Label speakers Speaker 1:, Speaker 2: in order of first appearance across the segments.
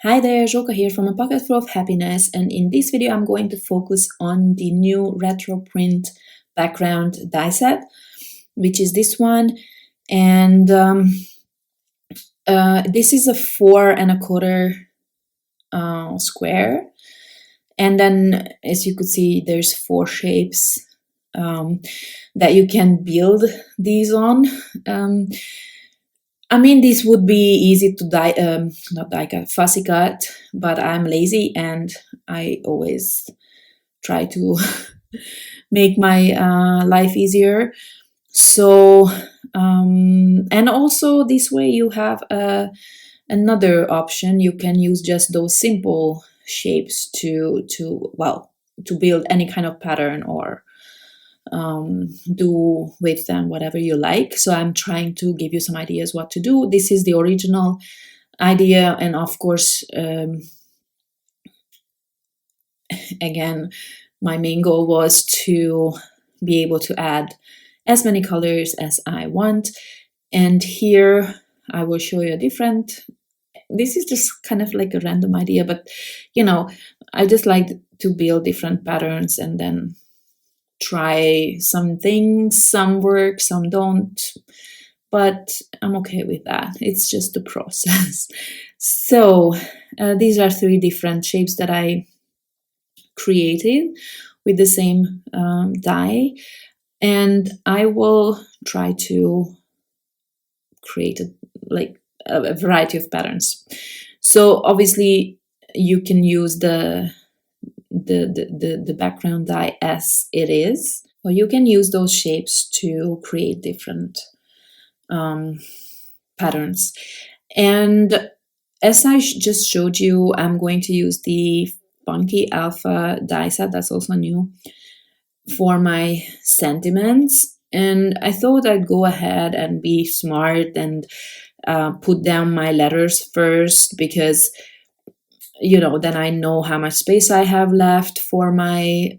Speaker 1: Hi there, Joka here from A Pocket Full of Happiness, and in this video I'm going to focus on the new retro print background die set, which is this one, and this is a 4¼ square, and then as you could see there's 4 shapes that you can build these on. I mean, this would be easy to not die cut, fussy cut, but I'm lazy and I always try to make my life easier. So, and also this way you have another option. You can use just those simple shapes to build any kind of pattern or do with them whatever you like. So I'm trying to give you some ideas what to do. This is the original idea, and of course again my main goal was to be able to add as many colors as I want, and here I will show you a different. This is just kind of like a random idea, but you know, I just like to build different patterns and then try some things. Some work, some don't, but I'm okay with that. It's just the process. So these are 3 different shapes that I created with the same die, and I will try to create a variety of patterns. So obviously you can use the background die as it is, or you can use those shapes to create different patterns. And as I just showed you, I'm going to use the Funky Alpha die set, that's also new, for my sentiments. And I thought I'd go ahead and be smart and put down my letters first, because you know, then I know how much space I have left for my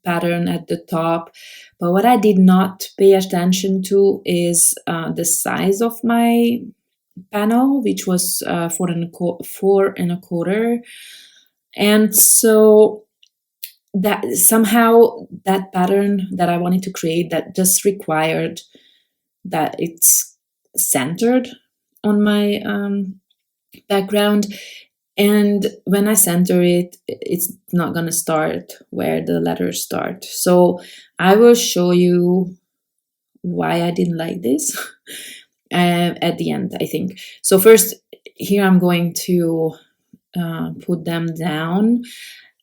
Speaker 1: pattern at the top. But what I did not pay attention to is the size of my panel, which was 4¼ and so that somehow that pattern that I wanted to create, that just required that it's centered on my background. And when I center it, it's not going to start where the letters start. So I will show you why I didn't like this at the end, I think. So first, here I'm going to put them down,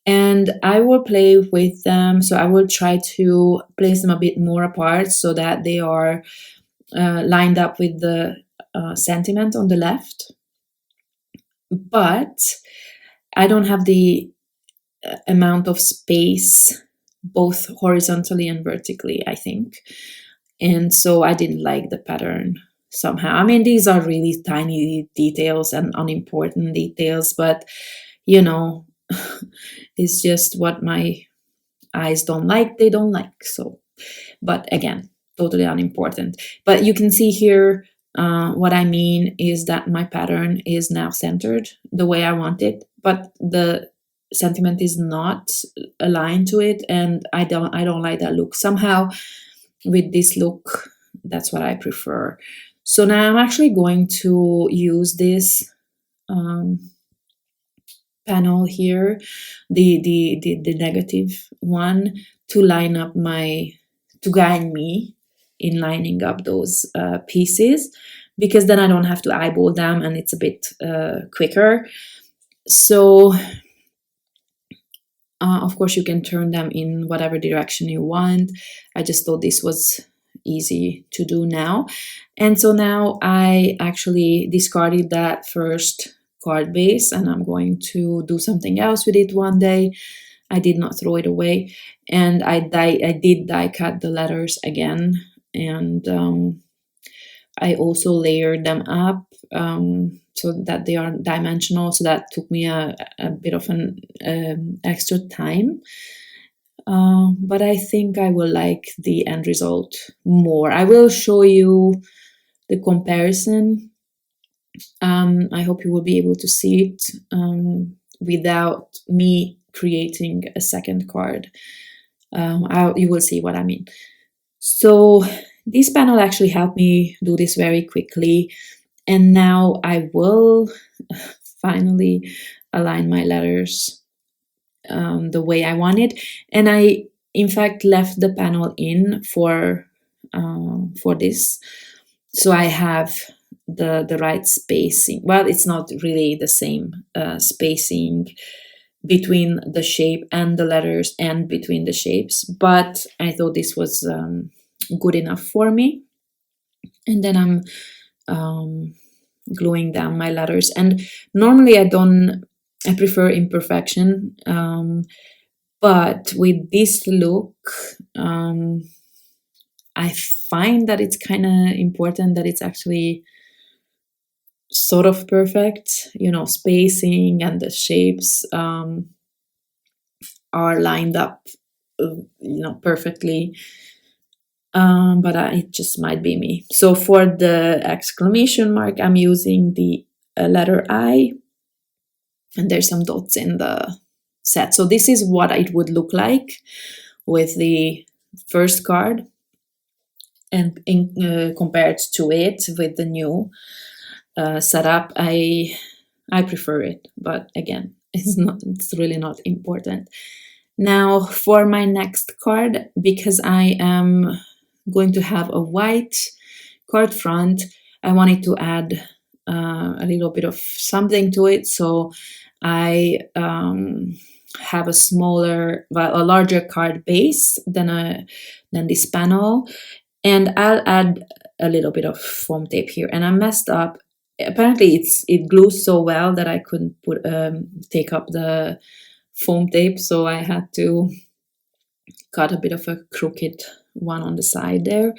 Speaker 1: and I will play with them. So I will try to place them a bit more apart so that they are lined up with the sentiment on the left. But I don't have the amount of space both horizontally and vertically, I think. And so I didn't like the pattern somehow. I mean, these are really tiny details and unimportant details, but you know, it's just what my eyes don't like, they don't like. So, but again, totally unimportant. But you can see here, what I mean is that my pattern is now centered the way I want it, but the sentiment is not aligned to it, and I don't like that look. Somehow with this look, that's what I prefer. So now I'm actually going to use this panel here, the negative one, to line up to guide me in lining up those pieces, because then I don't have to eyeball them and it's a bit quicker. So of course you can turn them in whatever direction you want. I just thought this was easy to do now. And so now I actually discarded that first card base, and I'm going to do something else with it one day. I did not throw it away, and I did die cut the letters again, and I also layered them up so that they are dimensional. So that took me a bit of an extra time. But I think I will like the end result more. I will show you the comparison I hope you will be able to see it without me creating a second card. You will see what I mean. So this panel actually helped me do this very quickly, and now I will finally align my letters the way I want it. And I, in fact, left the panel in for this, so I have the right spacing. Well, it's not really the same spacing between the shape and the letters and between the shapes, but I thought this was good enough for me. And then I'm gluing down my letters. And normally I prefer imperfection, but with this look, I find that it's kind of important that it's actually sort of perfect, you know, spacing and the shapes are lined up, you know, perfectly. But it just might be me. So for the exclamation mark, I'm using the letter I, and there's some dots in the set. So this is what it would look like with the first card, and compared to it with the new setup, I prefer it. But again, it's really not important. Now for my next card, because I am going to have a white card front, I wanted to add a little bit of something to it. So I have a larger card base than this panel, and I'll add a little bit of foam tape here. And I messed up. Apparently it glues so well that I couldn't take up the foam tape, so I had to cut a bit of a crooked one on the side there.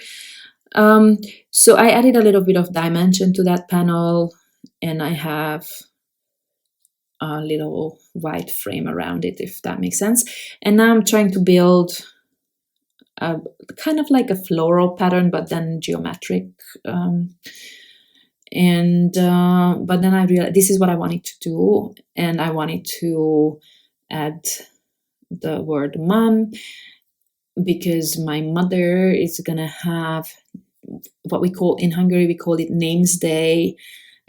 Speaker 1: So I added a little bit of dimension to that panel, and I have a little white frame around it, if that makes sense. And now I'm trying to build a kind of like a floral pattern, but then geometric. But then I realized this is what I wanted to do, and I wanted to add the word mom, because my mother is gonna have what we call in Hungary, we call it Names Day,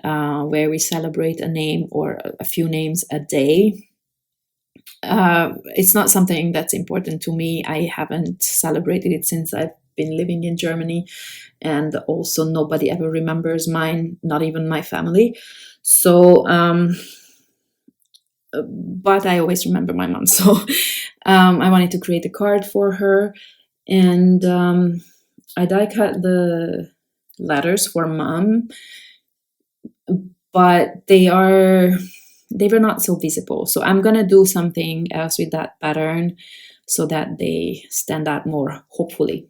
Speaker 1: where we celebrate a name or a few names a day. It's not something that's important to me. I haven't celebrated it since I've been living in Germany, and also nobody ever remembers mine, not even my family. So, but I always remember my mom. So I wanted to create a card for her, and I die cut the letters for mom, but they were not so visible. So I'm gonna do something else with that pattern so that they stand out more, hopefully.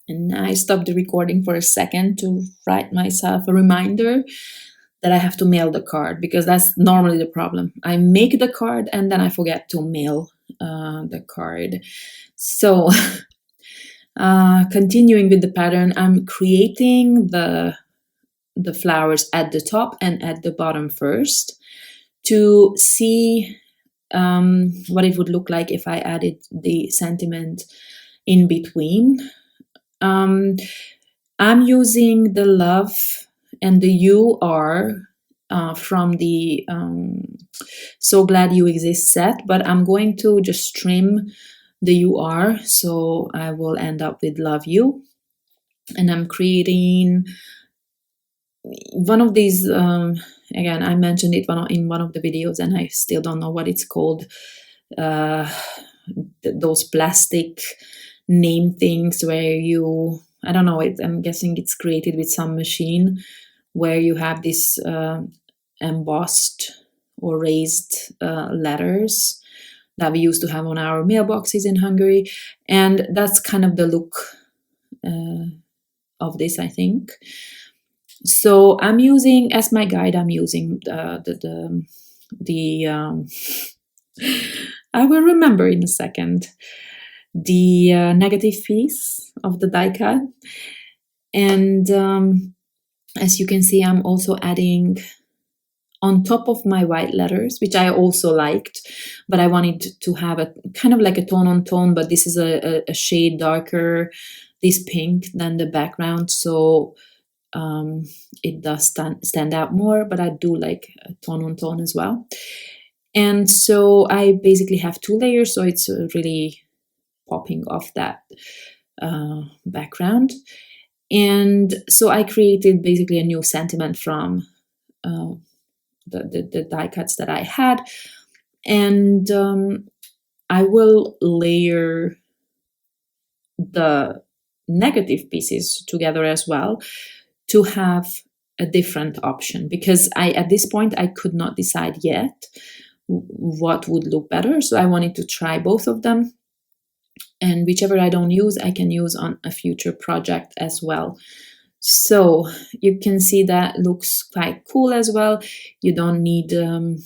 Speaker 1: And I stopped the recording for a second to write myself a reminder that I have to mail the card, because that's normally the problem. I make the card and then I forget to mail the card. So continuing with the pattern, I'm creating the flowers at the top and at the bottom first to see what it would look like if I added the sentiment in between. I'm using the love and the you are from the So Glad You Exist set, but I'm going to just trim the you are, so I will end up with love you. And I'm creating one of these, again, I mentioned it in one of the videos, and I still don't know what it's called, those plastic name things where you, I don't know, I'm guessing it's created with some machine, where you have this embossed or raised letters that we used to have on our mailboxes in Hungary. And that's kind of the look of this, I think. So I'm using, as my guide, I'm using the I will remember in a second, the negative piece of the die cut. And as you can see, I'm also adding on top of my white letters, which I also liked, but I wanted to have a kind of like a tone on tone, but this is a shade darker, this pink than the background, so it does stand out more, but I do like a tone on tone as well. And so I basically have 2 layers, so it's really popping off that background. And so I created basically a new sentiment from the die cuts that I had, and I will layer the negative pieces together as well to have a different option, because at this point I could not decide yet what would look better, so I wanted to try both of them, and whichever I don't use I can use on a future project as well. So you can see that looks quite cool as well. You don't need to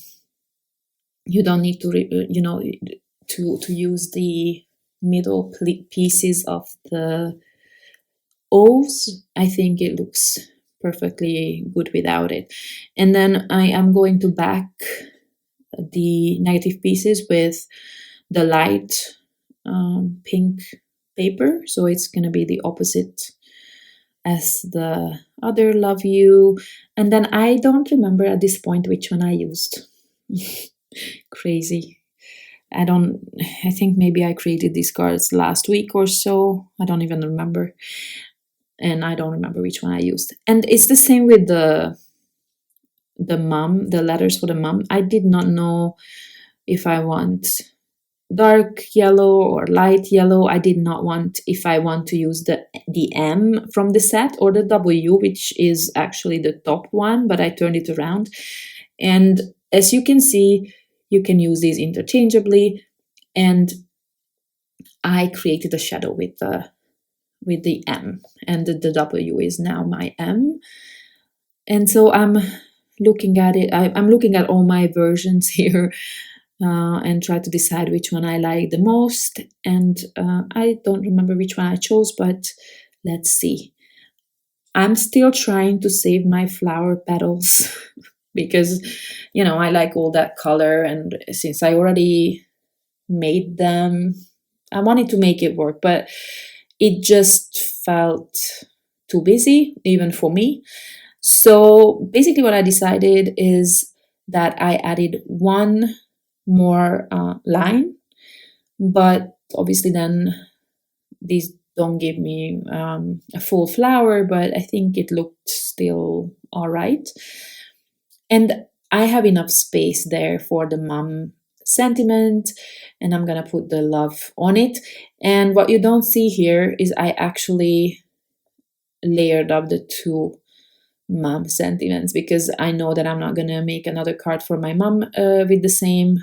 Speaker 1: to use the middle pieces of the O's. I think it looks perfectly good without it. And then I am going to back the negative pieces with the light pink paper, so it's going to be the opposite as the other Love You. And then I don't remember at this point which one I used. Crazy. I think maybe I created these cards last week or so. I don't even remember. And I don't remember which one I used. And it's the same with the mom, the letters for the mom. I did not know if I want dark yellow or light yellow. I did not want if I want to use the M from the set or the W, which is actually the top one, but I turned it around. And as you can see, you can use these interchangeably. And I created a shadow with the M, and the W is now my M. And so I'm looking at it. I'm looking at all my versions here. And try to decide which one I like the most. And I don't remember which one I chose, but let's see. I'm still trying to save my flower petals because, I like all that color. And since I already made them, I wanted to make it work, but it just felt too busy, even for me. So basically what I decided is that I added one more line, but obviously then these don't give me a full flower, but I think it looked still all right. And I have enough space there for the mom sentiment, and I'm gonna put the love on it. And what you don't see here is I actually layered up the 2 mom sentiments, because I know that I'm not gonna make another card for my mom with the same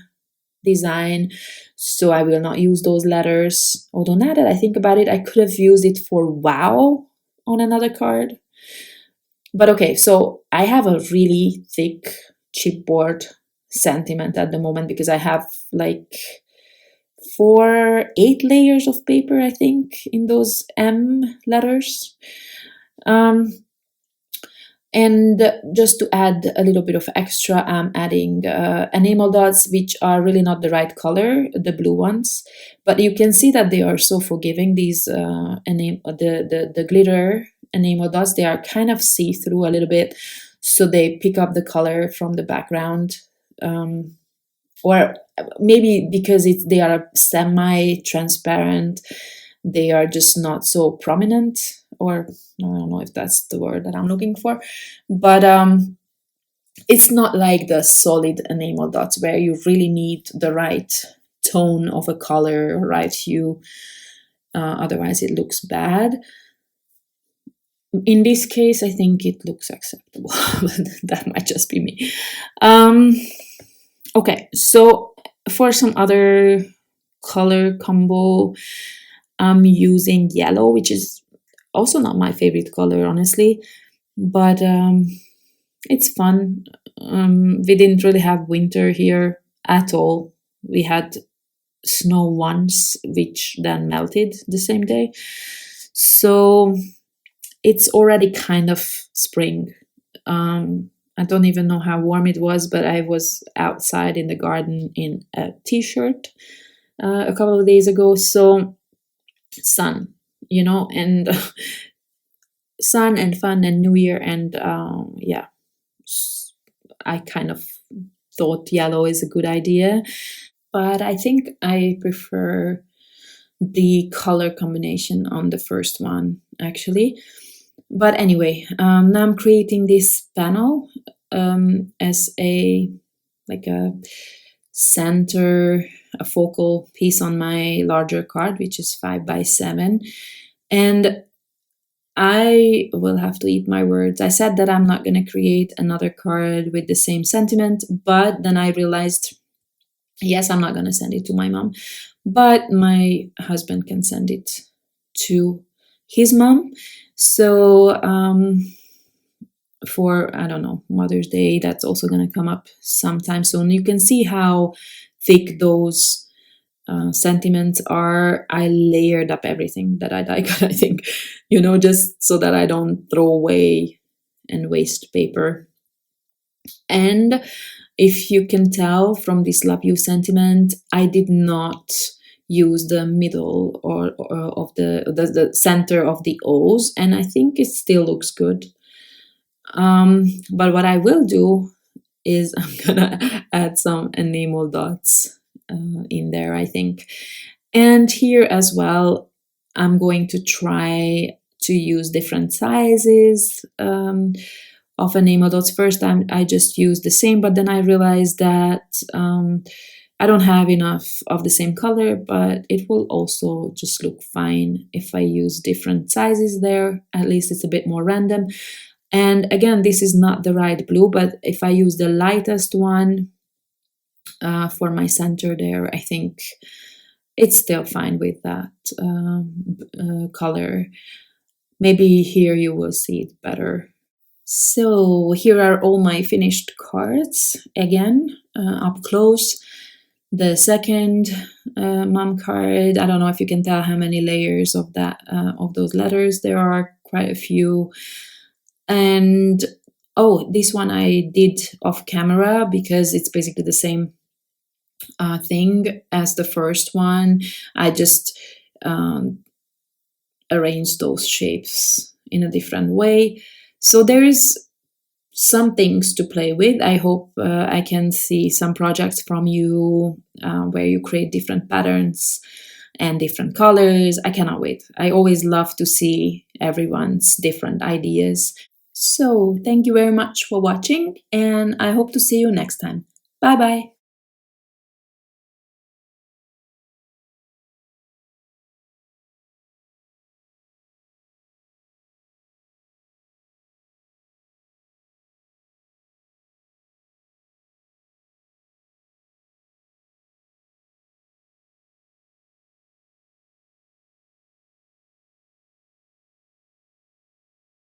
Speaker 1: design, so I will not use those letters. Although now that I think about it, I could have used it for wow on another card. But okay, so I have a really thick chipboard sentiment at the moment, because I have like 8 layers of paper, I think, in those M letters. And just to add a little bit of extra, I'm adding enamel dots, which are really not the right color, the blue ones. But you can see that they are so forgiving, these the glitter enamel dots. They are kind of see-through a little bit, so they pick up the color from the background. Or maybe because they are semi-transparent, they are just not so prominent, or I don't know if that's the word that I'm looking for, but it's not like the solid enamel dots where you really need the right tone of a color, right hue, otherwise it looks bad. In this case, I think it looks acceptable, but that might just be me. Okay, so for some other color combo, I'm using yellow, which is also not my favorite color, honestly, but it's fun. We didn't really have winter here at all. We had snow once, which then melted the same day. So it's already kind of spring. I don't even know how warm it was, but I was outside in the garden in a t-shirt a couple of days ago. So sun, and sun and fun and New Year, and yeah, I kind of thought yellow is a good idea, but I think I prefer the color combination on the first one actually. But anyway, now I'm creating this panel as a center, a focal piece on my larger card, which is 5x7. And I will have to eat my words. I said that I'm not going to create another card with the same sentiment, but then I realized, yes, I'm not going to send it to my mom, but my husband can send it to his mom. So for, I don't know, Mother's Day, that's also going to come up sometime soon. You can see how thick those sentiments are. I layered up everything that I like, I think, just so that I don't throw away and waste paper. And if you can tell from this love you sentiment, I did not use the middle or of the center of the O's, and I think it still looks good. But what I will do is I'm gonna add some enamel dots in there, I think. And here as well, I'm going to try to use different sizes of enamel dots. First time I just used the same, but then I realized that I don't have enough of the same color, but it will also just look fine if I use different sizes there. At least it's a bit more random. And again, this is not the right blue, but if I use the lightest one for my center there, I think it's still fine with that color. Maybe here you will see it better. So here are all my finished cards, again, up close. The second mom card, I don't know if you can tell how many layers of those letters. There are quite a few. And this one I did off camera because it's basically the same thing as the first one. I just arranged those shapes in a different way. So there is some things to play with. I hope I can see some projects from you where you create different patterns and different colors. I cannot wait. I always love to see everyone's different ideas. So thank you very much for watching, and I hope to see you next time. Bye bye.